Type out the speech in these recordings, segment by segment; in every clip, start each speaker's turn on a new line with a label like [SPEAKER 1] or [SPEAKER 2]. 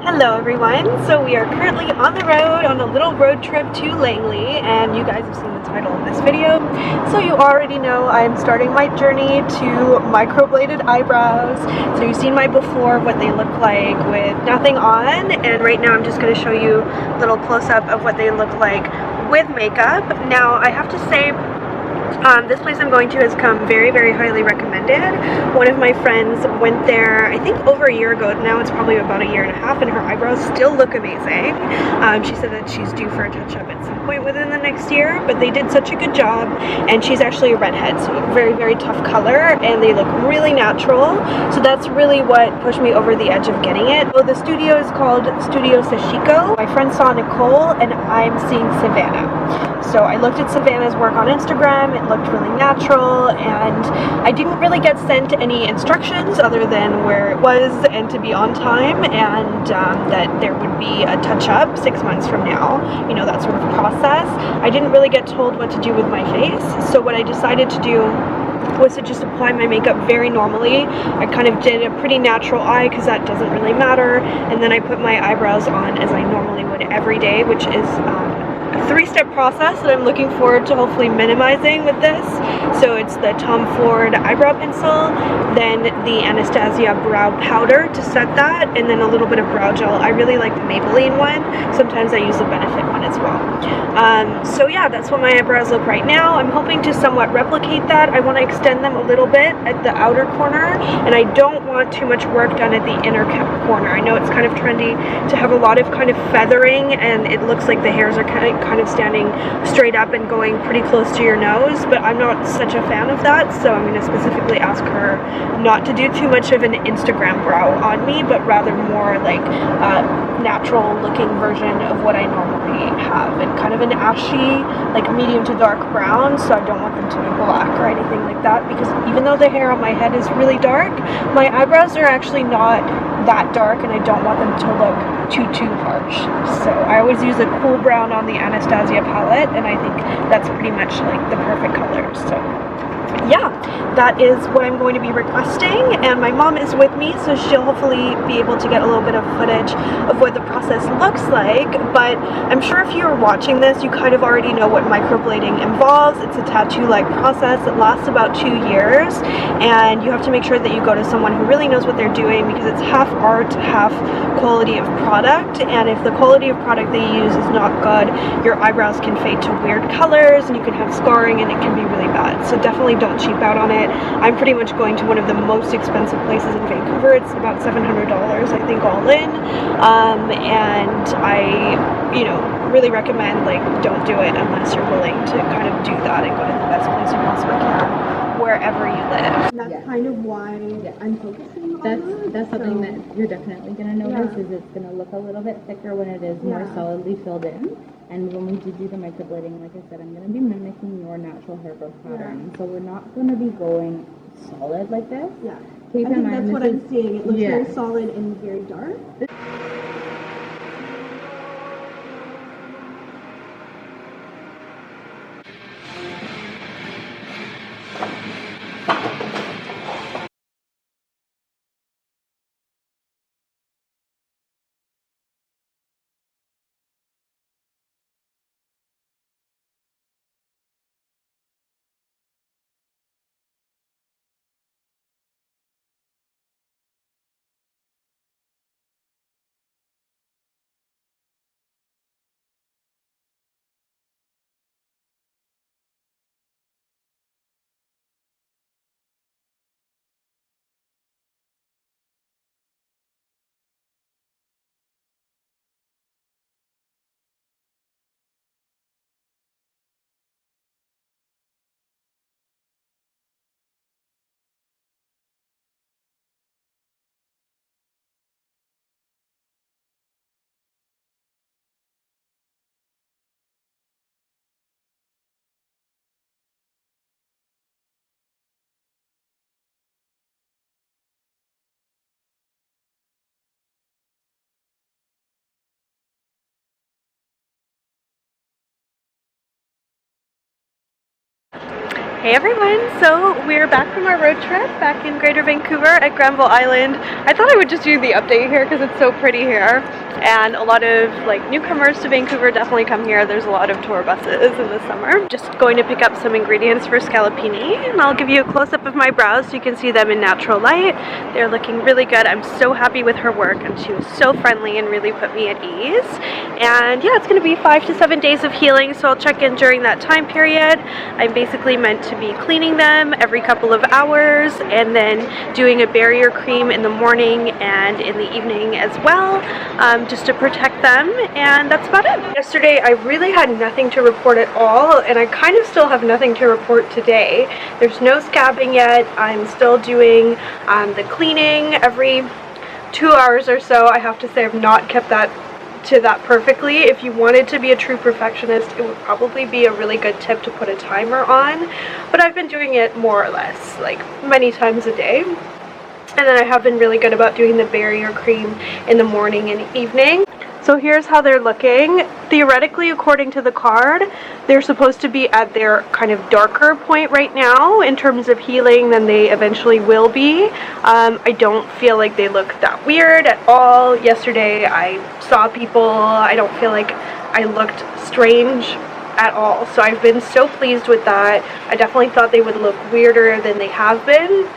[SPEAKER 1] Hello everyone, so we are currently on the road on a little road trip to Langley, and you guys have seen the title of this video, so you already know I'm starting my journey to microbladed eyebrows. So you've seen my before, what they look like with nothing on, and right now I'm just going to show you a little close-up of what they look like with makeup. Now I have to say, this place I'm going to has come very, very highly recommended. One of my friends went there, I think over a year ago. Now it's probably about a year and a half, and her eyebrows still look amazing. She said that she's due for a touch-up at some point within the next year, but they did such a good job, and she's actually a redhead, so very, very tough color, and they look really natural. So that's really what pushed me over the edge of getting it. So the studio is called Studio Sashiko. My friend saw Nicole, and I'm seeing Savannah. So I looked at Savannah's work on Instagram. It looked really natural, and I didn't really get sent any instructions other than where it was and to be on time, and that there would be a touch-up 6 months from now, you know, that sort of process. I didn't really get told what to do with my face, so what I decided to do was to just apply my makeup very normally. I kind of did a pretty natural eye because that doesn't really matter, and then I put my eyebrows on as I normally would every day, which is a three-step process that I'm looking forward to hopefully minimizing with this. So it's the Tom Ford eyebrow pencil, then the Anastasia brow powder to set that, and then a little bit of brow gel. I really like the Maybelline one. Sometimes I use the Benefit one as well. So yeah, that's what my eyebrows look right now. I'm hoping to somewhat replicate that. I want to extend them a little bit at the outer corner, and I don't want too much work done at the inner corner. I know it's kind of trendy to have a lot of kind of feathering, and it looks like the hairs are kind of standing straight up and going pretty close to your nose, but I'm not such a fan of that, so I'm going to specifically ask her not to do too much of an Instagram brow on me, but rather more like a natural looking version of what I normally have, and kind of an ashy, like medium to dark brown, so I don't want them to be black or anything like that, because even though the hair on my head is really dark, my eyebrows are actually not that dark, and I don't want them to look too harsh. So I always use a cool brown on the Anastasia palette, and I think that's pretty much like the perfect color. So yeah, that is what I'm going to be requesting, and my mom is with me, so she'll hopefully be able to get a little bit of footage of what the process looks like. But I'm sure if you're watching this, you kind of already know what microblading involves. It's a tattoo-like process that lasts about 2 years, and you have to make sure that you go to someone who really knows what they're doing, because it's half art, half quality of product, and if the quality of product they use is not good, your eyebrows can fade to weird colors, and you can have scarring, and it can be really bad. So definitely don't cheap out on it. I'm pretty much going to one of the most expensive places in Vancouver. It's about $700, I think, all in, and I, you know, really recommend, like, don't do it unless you're willing to kind of do that and go to the best place you possibly can wherever you live. That's kind of why I'm focusing on
[SPEAKER 2] that's something that you're definitely going to notice, is it's going to look a little bit thicker when it is more solidly filled in. And when we do the microblading, like I said, I'm going to be mimicking your natural hair growth pattern. So we're not going to be going solid like this.
[SPEAKER 1] Yeah, I think that's what I'm seeing. It looks very solid and very dark. Hey everyone, so we're back from our road trip back in Greater Vancouver at Granville Island. I thought I would just do the update here because it's so pretty here, and a lot of like newcomers to Vancouver definitely come here. There's a lot of tour buses in the summer. Just going to pick up some ingredients for scallopini, and I'll give you a close-up of my brows so you can see them in natural light. They're looking really good. I'm so happy with her work, and she was so friendly and really put me at ease. And yeah, it's going to be 5 to 7 days of healing, so I'll check in during that time period. I'm basically meant to be cleaning them every couple of hours and then doing a barrier cream in the morning and in the evening as well, just to protect them, and that's about it. Yesterday I really had nothing to report at all, and I kind of still have nothing to report today. There's no scabbing yet. I'm still doing the cleaning every 2 hours or so. I have to say I've not kept that perfectly. If you wanted to be a true perfectionist, it would probably be a really good tip to put a timer on, but I've been doing it more or less like many times a day. And then I have been really good about doing the barrier cream in the morning and evening. So here's how they're looking. Theoretically, according to the card, they're supposed to be at their kind of darker point right now in terms of healing than they eventually will be. I don't feel like they look that weird at all. Yesterday I saw people. I don't feel like I looked strange at all. So I've been so pleased with that. I definitely thought they would look weirder than they have been.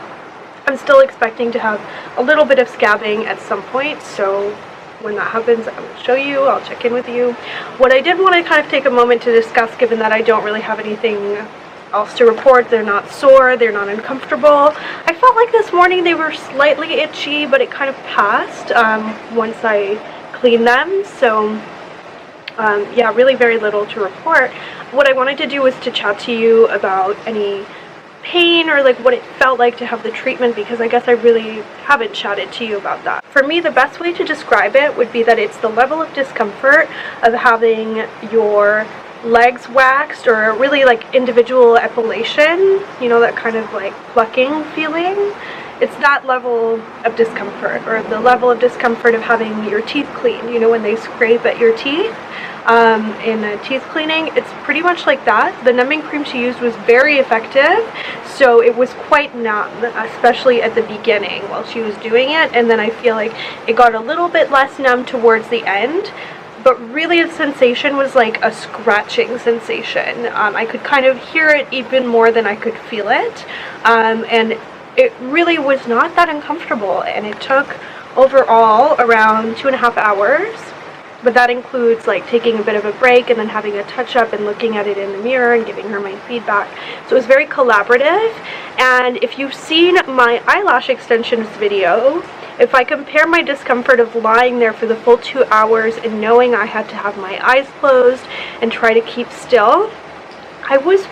[SPEAKER 1] I'm still expecting to have a little bit of scabbing at some point, so when that happens, I will show you. I'll check in with you. What I did want to kind of take a moment to discuss, given that I don't really have anything else to report, they're not sore, they're not uncomfortable. I felt like this morning they were slightly itchy, but it kind of passed once I cleaned them. So yeah, really very little to report. What I wanted to do was to chat to you about any pain or like what it felt like to have the treatment, because I guess I really haven't chatted to you about that. For me, the best way to describe it would be that it's the level of discomfort of having your legs waxed, or really like individual epilation, you know, that kind of like plucking feeling. It's that level of discomfort, or the level of discomfort of having your teeth cleaned, you know, when they scrape at your teeth in a teeth cleaning. It's pretty much like that. The numbing cream she used was very effective, so it was quite numb, especially at the beginning while she was doing it, and then I feel like it got a little bit less numb towards the end. But really the sensation was like a scratching sensation. I could kind of hear it even more than I could feel it, and it really was not that uncomfortable, and it took overall around 2.5 hours. But that includes like taking a bit of a break and then having a touch up and looking at it in the mirror and giving her my feedback. So it was very collaborative. And if you've seen my eyelash extensions video, if I compare my discomfort of lying there for the full 2 hours and knowing I had to have my eyes closed and try to keep still, I was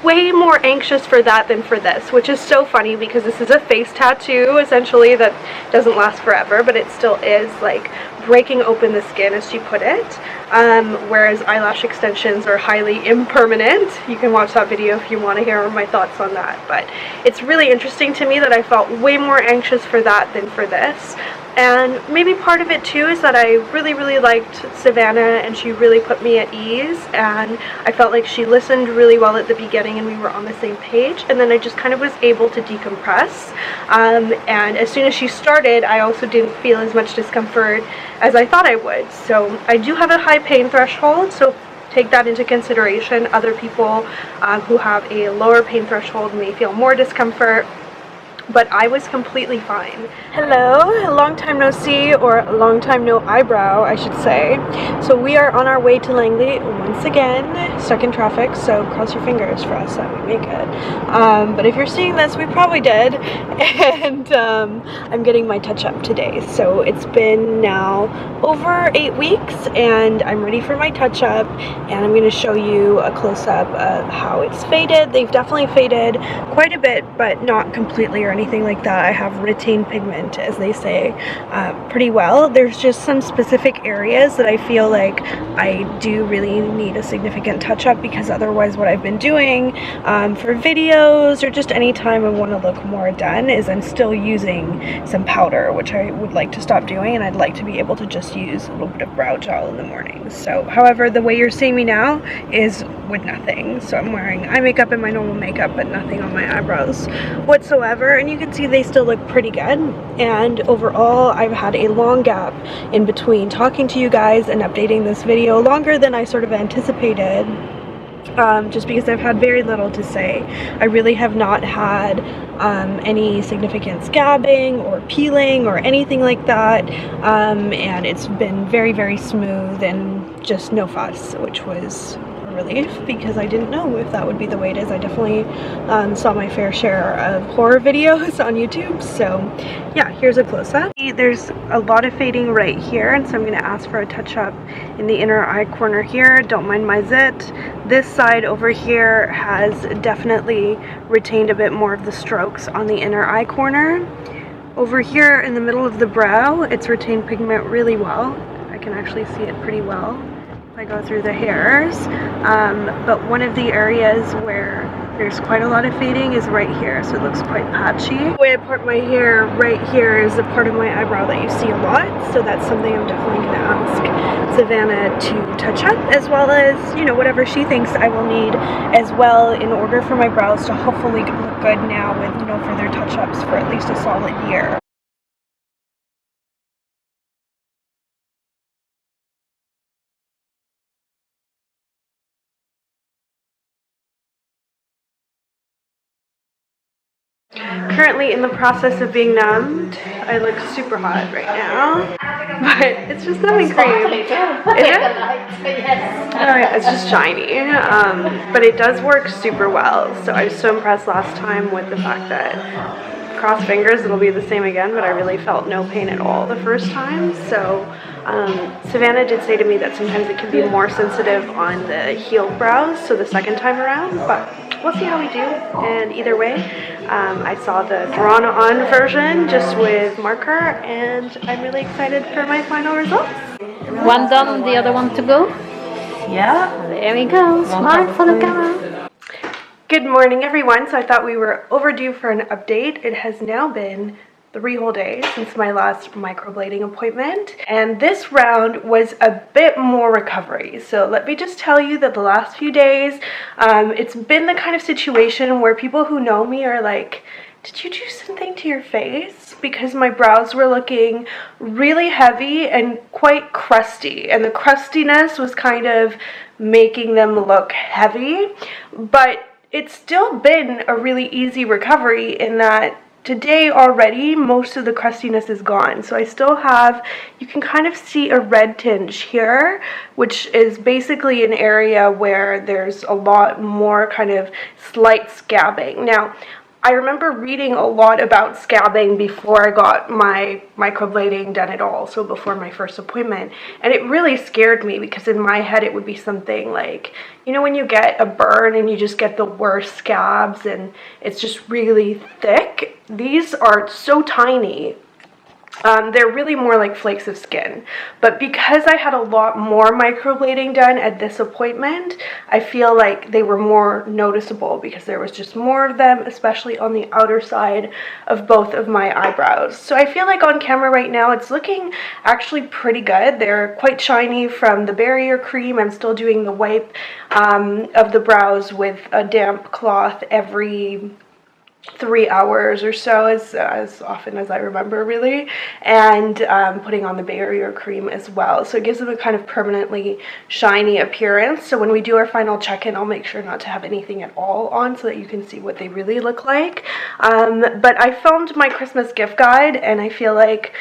[SPEAKER 1] way more anxious for that than for this, which is so funny because this is a face tattoo essentially that doesn't last forever, but it still is like breaking open the skin, as she put it, whereas eyelash extensions are highly impermanent. You can watch that video if you want to hear my thoughts on that, but it's really interesting to me that I felt way more anxious for that than for this. And maybe part of it too is that I really liked Savannah, and she really put me at ease, and I felt like she listened really well at the beginning and we were on the same page, and then I just kind of was able to decompress, and as soon as she started I also didn't feel as much discomfort as I thought I would. So I do have a high pain threshold, so take that into consideration. Other people who have a lower pain threshold may feel more discomfort, but I was completely fine. Hello, long time no see, or long time no eyebrow, I should say. So we are on our way to Langley once again, stuck in traffic, so cross your fingers for us that we make it. But if you're seeing this, we probably did, and I'm getting my touch-up today. So it's been now over 8 weeks, and I'm ready for my touch-up, and I'm going to show you a close-up of how it's faded. They've definitely faded quite a bit, but not completely or or anything like that. I have retained pigment, as they say, pretty well. There's just some specific areas that I feel like I do really need a significant touch-up, because otherwise what I've been doing for videos or just any time I want to look more done is I'm still using some powder, which I would like to stop doing, and I'd like to be able to just use a little bit of brow gel in the mornings. So, however, the way you're seeing me now is with nothing. So I'm wearing eye makeup and my normal makeup, but nothing on my eyebrows whatsoever, and you can see they still look pretty good. And overall, I've had a long gap in between talking to you guys and updating this video, longer than I sort of anticipated. Just because I've had very little to say. I really have not had any significant scabbing or peeling or anything like that, and it's been very, very smooth and just no fuss, which was a relief, because I didn't know if that would be the way it is. I definitely saw my fair share of horror videos on YouTube, so yeah, here's a close-up. There's a lot of fading right here, and so I'm going to ask for a touch-up in the inner eye corner here. Don't mind my zit. This side over here has definitely retained a bit more of the strokes on the inner eye corner. Over here in the middle of the brow, it's retained pigment really well. I can actually see it pretty well if I go through the hairs. But one of the areas where there's quite a lot of fading is right here, so it looks quite patchy. The way I part my hair right here is a part of my eyebrow that you see a lot, so that's something I'm definitely going to ask Savannah to touch up, as well as, you know, whatever she thinks I will need as well in order for my brows to hopefully look good now with no further touch-ups for at least a solid year. Currently in the process of being numbed. I look super hot right now, but it's just numbing cream. Is it? Oh yeah, it's just shiny, but it does work super well. So I was so impressed last time with the fact that, cross fingers, it'll be the same again, but I really felt no pain at all the first time. So Savannah did say to me that sometimes it can be more sensitive on the heeled brows, so the second time around, but we'll see how we do. And either way, I saw the drawn on version just with marker, and I'm really excited for my final results.
[SPEAKER 2] One done, the other one to go.
[SPEAKER 3] Yeah.
[SPEAKER 2] There we go. Smart for the camera.
[SPEAKER 1] Good morning, everyone. So I thought we were overdue for an update. It has now been 3 whole days since my last microblading appointment, and this round was a bit more recovery. So let me just tell you that the last few days, it's been the kind of situation where people who know me are like, did you do something to your face? Because my brows were looking really heavy and quite crusty, and the crustiness was kind of making them look heavy, but it's still been a really easy recovery in that today already most of the crustiness is gone. So I still have, you can kind of see a red tinge here, which is basically an area where there's a lot more kind of slight scabbing. Now, I remember reading a lot about scabbing before I got my microblading done at all, so before my first appointment, and it really scared me because in my head it would be something like, you know, when you get a burn and you just get the worst scabs and it's just really thick. These are so tiny. They're really more like flakes of skin, but because I had a lot more microblading done at this appointment, I feel like they were more noticeable because there was just more of them, especially on the outer side of both of my eyebrows. So I feel like on camera right now it's looking actually pretty good. They're quite shiny from the barrier cream. I'm still doing the wipe of the brows with a damp cloth every 3 hours or so, as often as I remember, really, and putting on the barrier cream as well, so it gives them a kind of permanently shiny appearance. So when we do our final check-in, I'll make sure not to have anything at all on so that you can see what they really look like. But I filmed my Christmas gift guide, and I feel like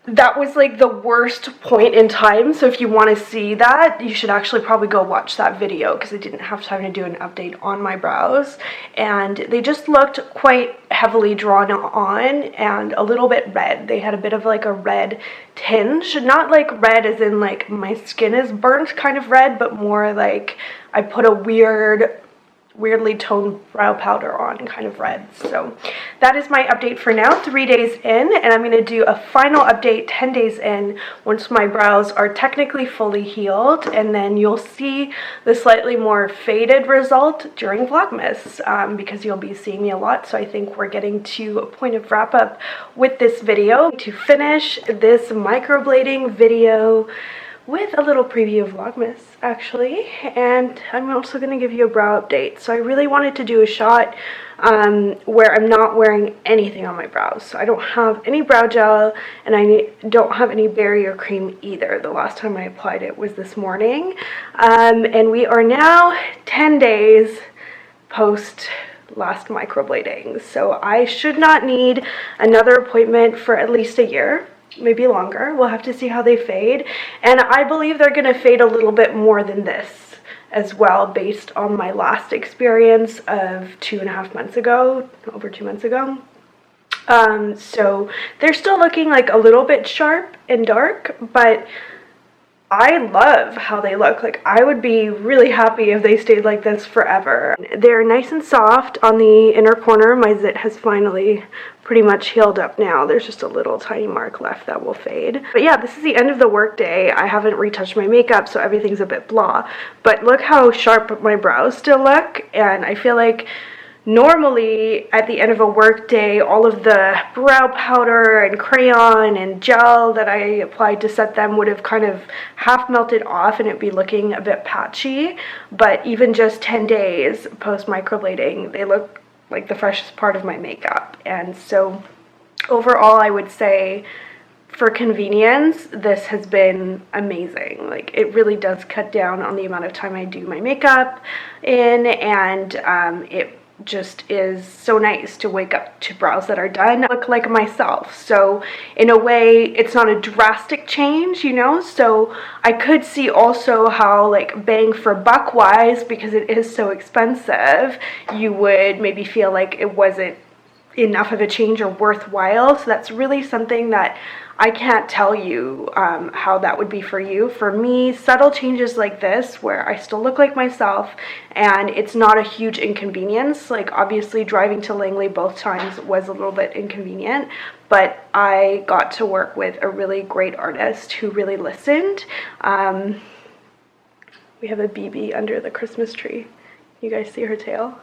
[SPEAKER 1] that was like the worst point in time, so if you want to see that, you should actually probably go watch that video, because I didn't have time to do an update on my brows, and they just looked quite heavily drawn on and a little bit red. They had a bit of like a red tinge, not like red as in like my skin is burnt kind of red, but more like I put a weird weirdly toned brow powder on, kind of red. So that is my update for now, 3 days in, and I'm going to do a final update 10 days in once my brows are technically fully healed, and then you'll see the slightly more faded result during Vlogmas, because you'll be seeing me a lot. So I think we're getting to a point of wrap up with this video. To finish this microblading video with a little preview of Vlogmas, actually, and I'm also going to give you a brow update. So I really wanted to do a shot where I'm not wearing anything on my brows. So I don't have any brow gel, and I don't have any barrier cream either. The last time I applied it was this morning, and we are now 10 days post last microblading, so I should not need another appointment for at least a year, maybe longer. We'll have to see how they fade, and I believe they're going to fade a little bit more than this as well, based on my last experience of 2.5 months ago, over 2 months ago. So they're still looking like a little bit sharp and dark, but I love how they look. Like, I would be really happy if they stayed like this forever. They're nice and soft on the inner corner. My zit has finally pretty much healed up now. There's just a little tiny mark left that will fade. But yeah, this is the end of the work day. I haven't retouched my makeup, so everything's a bit blah. But look how sharp my brows still look, and I feel like normally at the end of a work day, all of the brow powder and crayon and gel that I applied to set them would have kind of half melted off and it'd be looking a bit patchy. But even just 10 days post microblading, they look like the freshest part of my makeup. And so overall, I would say for convenience, this has been amazing. Like, it really does cut down on the amount of time I do my makeup in, and it just is so nice to wake up to brows that are done, look like myself. So in a way, it's not a drastic change, you know, so I could see also how, like, bang for buck wise, because it is so expensive, you would maybe feel like it wasn't enough of a change or worthwhile. So that's really something that I can't tell you how that would be for you. For me, subtle changes like this, where I still look like myself and it's not a huge inconvenience. Like, obviously driving to Langley both times was a little bit inconvenient, but I got to work with a really great artist who really listened. We have a BB under the Christmas tree. You guys see her tail?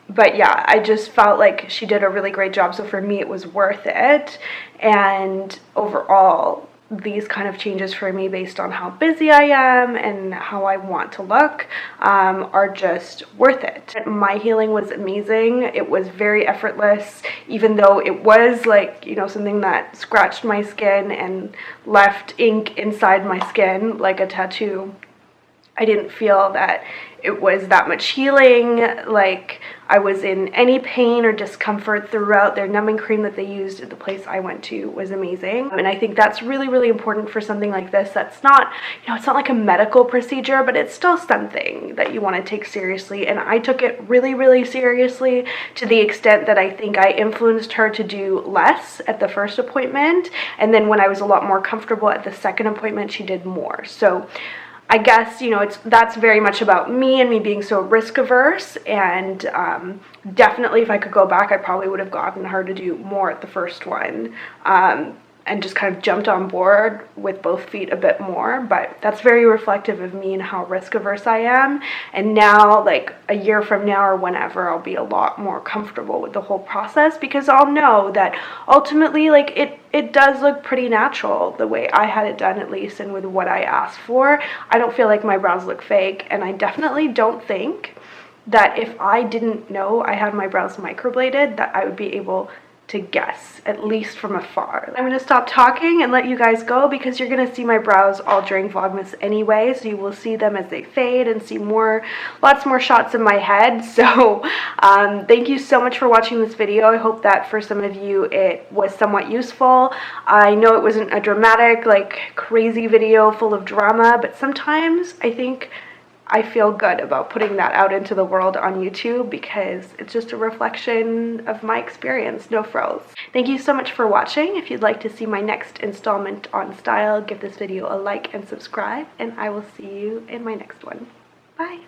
[SPEAKER 1] But yeah, I just felt like she did a really great job, so for me it was worth it. And overall, these kind of changes for me, based on how busy I am and how I want to look, are just worth it. My healing was amazing. It was very effortless, even though it was, like, you know, something that scratched my skin and left ink inside my skin like a tattoo. I didn't feel that it was that much healing, like I was in any pain or discomfort throughout. Their numbing cream that they used at the place I went to was amazing. And I think that's really, really important for something like this. That's not, you know, it's not like a medical procedure, but it's still something that you want to take seriously. And I took it really, really seriously, to the extent that I think I influenced her to do less at the first appointment. And then when I was a lot more comfortable at the second appointment, she did more. So I guess, you know, that's very much about me and me being so risk averse, and definitely if I could go back, I probably would have gotten her to do more at the first one, and just kind of jumped on board with both feet a bit more. But that's very reflective of me and how risk averse I am. And now, like a year from now or whenever, I'll be a lot more comfortable with the whole process, because I'll know that ultimately, like, it does look pretty natural the way I had it done, at least, and with what I asked for. I don't feel like my brows look fake, and I definitely don't think that if I didn't know I had my brows microbladed, that I would be able to guess, at least from afar. I'm going to stop talking and let you guys go, because you're going to see my brows all during Vlogmas anyway, so you will see them as they fade and see lots more shots in my head. So thank you so much for watching this video. I hope that for some of you it was somewhat useful. I know it wasn't a dramatic, like, crazy video full of drama, but sometimes I think I feel good about putting that out into the world on YouTube because it's just a reflection of my experience, no frills. Thank you so much for watching. If you'd like to see my next installment on style, give this video a like and subscribe, and I will see you in my next one. Bye!